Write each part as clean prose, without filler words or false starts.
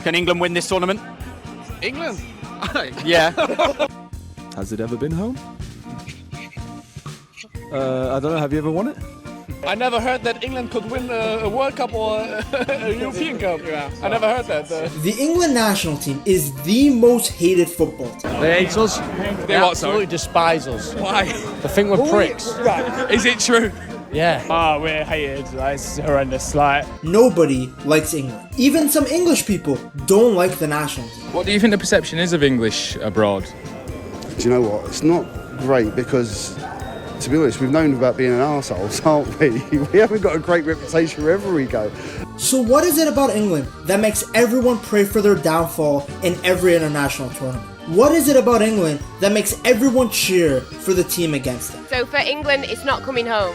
Can England win this tournament? England? Yeah. Has it ever been home? I don't know, have you ever won it? I never heard that England could win a World Cup or a European Cup. Yeah, I never heard that. The England national team is the most hated football team. They hate us. They absolutely despise us. Why? They think we're pricks. Is it true? Yeah. We're hated. It's horrendous. Nobody likes England. Even some English people don't like the national team. What do you think the perception is of English abroad? Do you know what? It's not great because, to be honest, we've known about being an arseholes, aren't we? We haven't got a great reputation wherever we go. So what is it about England that makes everyone pray for their downfall in every international tournament? What is it about England that makes everyone cheer for the team against them? So for England, it's not coming home.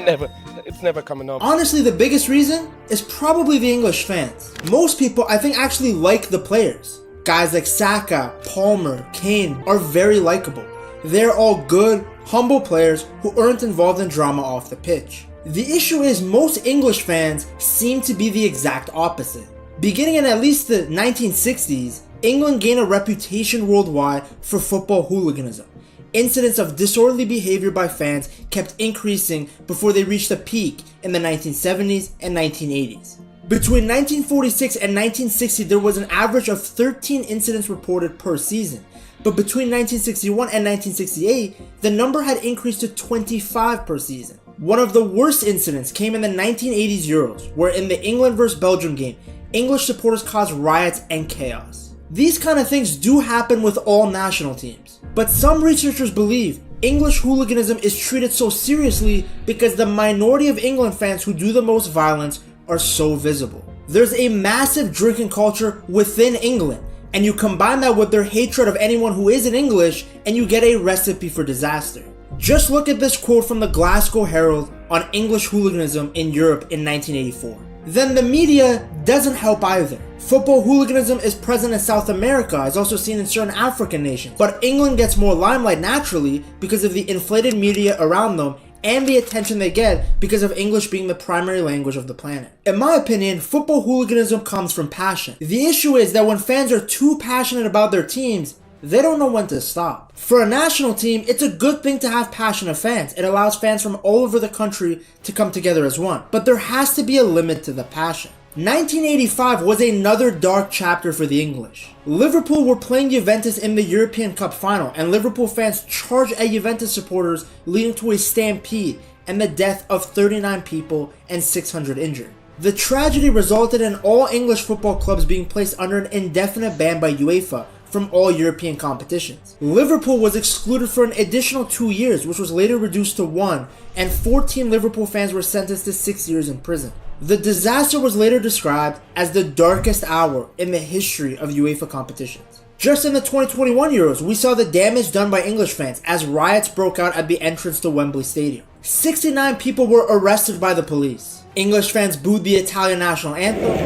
It's never coming home. Honestly, the biggest reason is probably the English fans. Most people, I think, actually like the players. Guys like Saka, Palmer, Kane are very likable. They're all good, humble players who aren't involved in drama off the pitch. The issue is most English fans seem to be the exact opposite. Beginning in at least the 1960s, England gained a reputation worldwide for football hooliganism. Incidents of disorderly behavior by fans kept increasing before they reached a peak in the 1970s and 1980s. Between 1946 and 1960, there was an average of 13 incidents reported per season. But between 1961 and 1968, the number had increased to 25 per season. One of the worst incidents came in the 1980s Euros, where in the England vs Belgium game, English supporters caused riots and chaos. These kind of things do happen with all national teams. But some researchers believe English hooliganism is treated so seriously because the minority of England fans who do the most violence are so visible. There's a massive drinking culture within England, and you combine that with their hatred of anyone who isn't English, and you get a recipe for disaster. Just look at this quote from the Glasgow Herald on English hooliganism in Europe in 1984. Then the media doesn't help either. Football hooliganism is present in South America, is also seen in certain African nations, but England gets more limelight naturally because of the inflated media around them and the attention they get because of English being the primary language of the planet. In my opinion, football hooliganism comes from passion. The issue is that when fans are too passionate about their teams, they don't know when to stop. For a national team, it's a good thing to have passionate fans. It allows fans from all over the country to come together as one. But there has to be a limit to the passion. 1985 was another dark chapter for the English. Liverpool were playing Juventus in the European Cup final, and Liverpool fans charged at Juventus supporters, leading to a stampede and the death of 39 people and 600 injured. The tragedy resulted in all English football clubs being placed under an indefinite ban by UEFA from all European competitions. Liverpool was excluded for an additional 2 years, which was later reduced to 1, and 14 Liverpool fans were sentenced to 6 years in prison. The disaster was later described as the darkest hour in the history of UEFA competitions. Just in the 2021 Euros, we saw the damage done by English fans as riots broke out at the entrance to Wembley Stadium. 69 people were arrested by the police. English fans booed the Italian national anthem,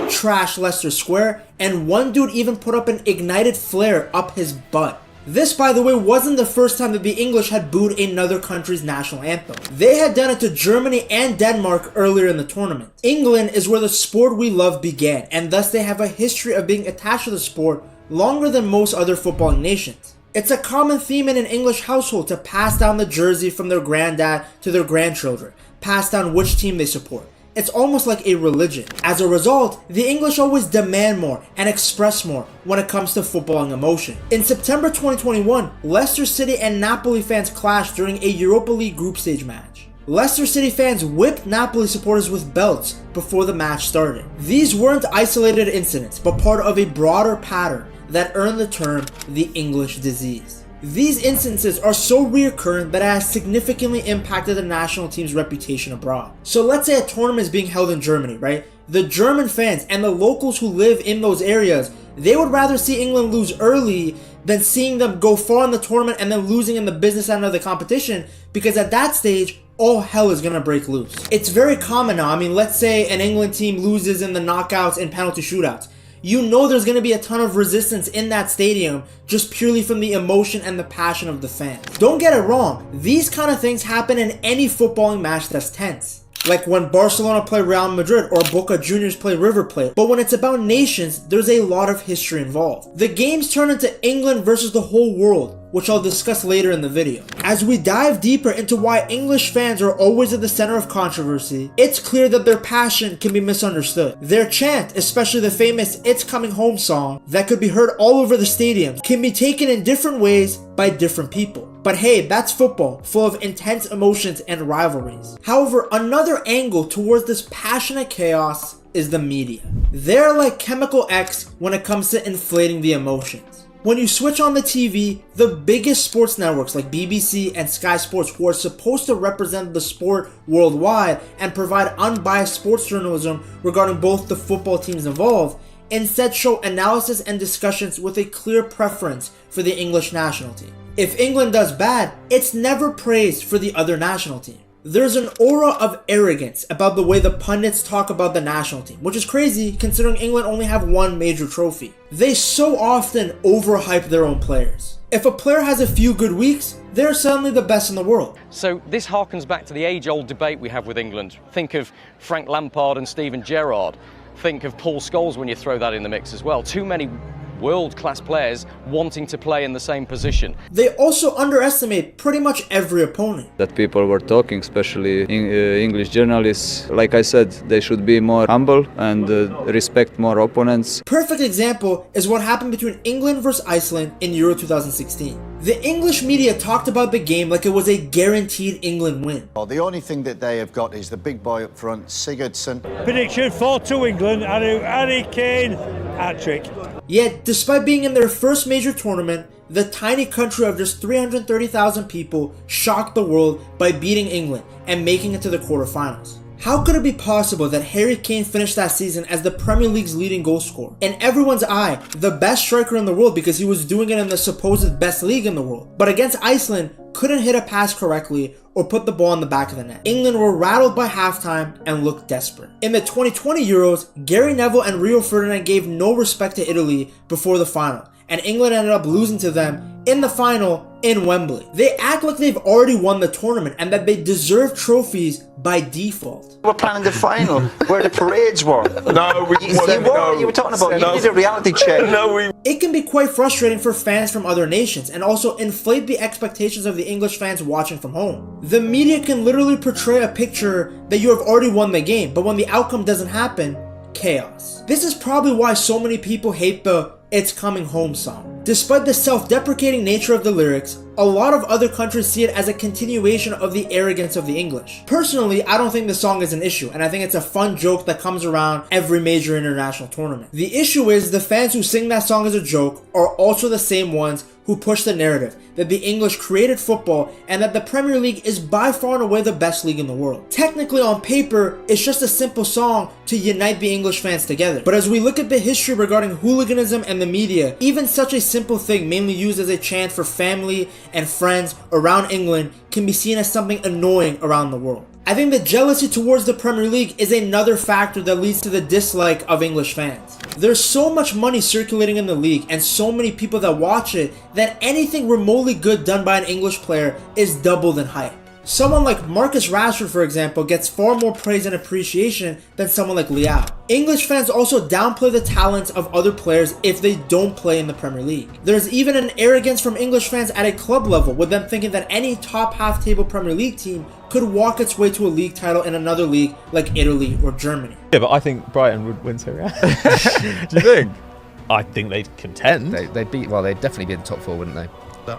trashed Leicester Square, and one dude even put up an ignited flare up his butt. This, by the way, wasn't the first time that the English had booed another country's national anthem. They had done it to Germany and Denmark earlier in the tournament. England is where the sport we love began, and thus they have a history of being attached to the sport longer than most other footballing nations. It's a common theme in an English household to pass down the jersey from their granddad to their grandchildren, pass down which team they support. It's almost like a religion. As a result, the English always demand more and express more when it comes to footballing emotion. In September 2021, Leicester City and Napoli fans clashed during a Europa League group stage match. Leicester City fans whipped Napoli supporters with belts before the match started. These weren't isolated incidents, but part of a broader pattern that earned the term the English disease. These instances are so recurrent that it has significantly impacted the national team's reputation abroad. So let's say a tournament is being held in Germany, right? The German fans and the locals who live in those areas, they would rather see England lose early than seeing them go far in the tournament and then losing in the business end of the competition, because at that stage, all hell is gonna break loose. It's very common now. I mean, let's say an England team loses in the knockouts and penalty shootouts. You know there's going to be a ton of resistance in that stadium just purely from the emotion and the passion of the fans. Don't get it wrong, these kind of things happen in any footballing match that's tense. like when Barcelona play Real Madrid or Boca Juniors play River Plate. But when it's about nations, there's a lot of history involved. The games turn into England versus the whole world, which I'll discuss later in the video. As we dive deeper into why English fans are always at the center of controversy, it's clear that their passion can be misunderstood. Their chant, especially the famous "It's Coming Home" song that could be heard all over the stadiums, can be taken in different ways by different people. But hey, that's football, full of intense emotions and rivalries. However, another angle towards this passionate chaos is the media. They're like Chemical X when it comes to inflating the emotions. When you switch on the TV, the biggest sports networks like BBC and Sky Sports, who are supposed to represent the sport worldwide and provide unbiased sports journalism regarding both the football teams involved, instead show analysis and discussions with a clear preference for the English national team. If England does bad, it's never praised for the other national team. There's an aura of arrogance about the way the pundits talk about the national team, which is crazy considering England only have one major trophy. They so often overhype their own players. If a player has a few good weeks, they're suddenly the best in the world. So this harkens back to the age-old debate we have with England. Think of Frank Lampard and Steven Gerrard. Think of Paul Scholes when you throw that in the mix as well. Too many world-class players wanting to play in the same position. They also underestimate pretty much every opponent. That people were talking, especially English journalists. Like I said, they should be more humble and respect more opponents. Perfect example is what happened between England versus Iceland in Euro 2016. The English media talked about the game like it was a guaranteed England win. Well, the only thing that they have got is the big boy up front, Sigurdsson. Prediction 4-2 England, Harry Kane, hat-trick. Yet, despite being in their first major tournament, the tiny country of just 330,000 people shocked the world by beating England and making it to the quarterfinals. How could it be possible that Harry Kane finished that season as the Premier League's leading goal scorer? In everyone's eye, the best striker in the world because he was doing it in the supposed best league in the world. But against Iceland, couldn't hit a pass correctly or put the ball in the back of the net. England were rattled by halftime and looked desperate. In the 2020 Euros, Gary Neville and Rio Ferdinand gave no respect to Italy before the final, and England ended up losing to them in the final in Wembley. They act like they've already won the tournament and that they deserve trophies by default. We're planning the final where the parades were. No, you were talking about, you did a reality check. It can be quite frustrating for fans from other nations and also inflate the expectations of the English fans watching from home. The media can literally portray a picture that you have already won the game, but when the outcome doesn't happen, chaos. This is probably why so many people hate the "It's Coming Home" song. Despite the self-deprecating nature of the lyrics, a lot of other countries see it as a continuation of the arrogance of the English. Personally, I don't think the song is an issue, and I think it's a fun joke that comes around every major international tournament. The issue is the fans who sing that song as a joke are also the same ones who push the narrative that the English created football and that the Premier League is by far and away the best league in the world. Technically, on paper, it's just a simple song to unite the English fans together. But as we look at the history regarding hooliganism and the media, even such a simple thing, mainly used as a chant for family and friends around England, can be seen as something annoying around the world. I think the jealousy towards the Premier League is another factor that leads to the dislike of English fans. There's so much money circulating in the league and so many people that watch it that anything remotely good done by an English player is doubled in hype. Someone like Marcus Rashford, for example, gets far more praise and appreciation than someone like Leao. English fans also downplay the talents of other players if they don't play in the Premier League. There's even an arrogance from English fans at a club level, with them thinking that any top half-table Premier League team could walk its way to a league title in another league like Italy or Germany. Yeah, but I think Brighton would win Serie A. Do you think? I think they'd contend. They'd definitely be in the top four, wouldn't they?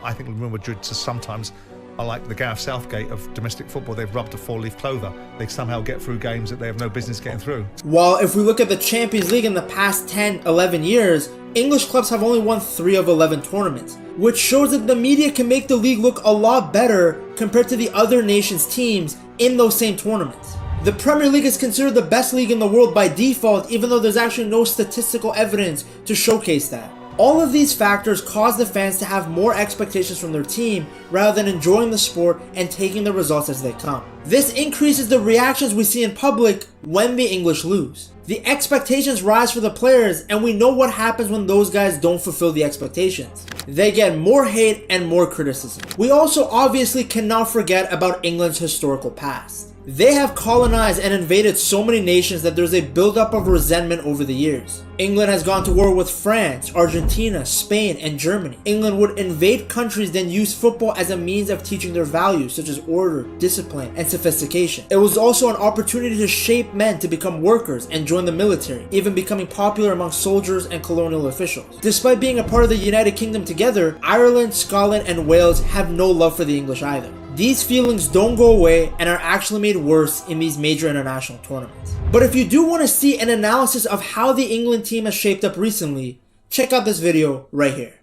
I think Real Madrid sometimes are like the Gareth Southgate of domestic football. They've rubbed a four-leaf clover. They somehow get through games that they have no business getting through. While if we look at the Champions League in the past 10, 11 years, English clubs have only won 3 of 11 tournaments, which shows that the media can make the league look a lot better compared to the other nations' teams in those same tournaments. The Premier League is considered the best league in the world by default, even though there's actually no statistical evidence to showcase that. All of these factors cause the fans to have more expectations from their team rather than enjoying the sport and taking the results as they come. This increases the reactions we see in public when the English lose. The expectations rise for the players, and we know what happens when those guys don't fulfill the expectations. They get more hate and more criticism. We also obviously cannot forget about England's historical past. They have colonized and invaded so many nations that there's a buildup of resentment over the years. England has gone to war with France, Argentina, Spain, and Germany. England would invade countries, then use football as a means of teaching their values such as order, discipline, and sophistication. It was also an opportunity to shape men to become workers and join the military, even becoming popular among soldiers and colonial officials. Despite being a part of the United Kingdom together, Ireland, Scotland, and Wales have no love for the English either. These feelings don't go away and are actually made worse in these major international tournaments. But if you do want to see an analysis of how the England team has shaped up recently, check out this video right here.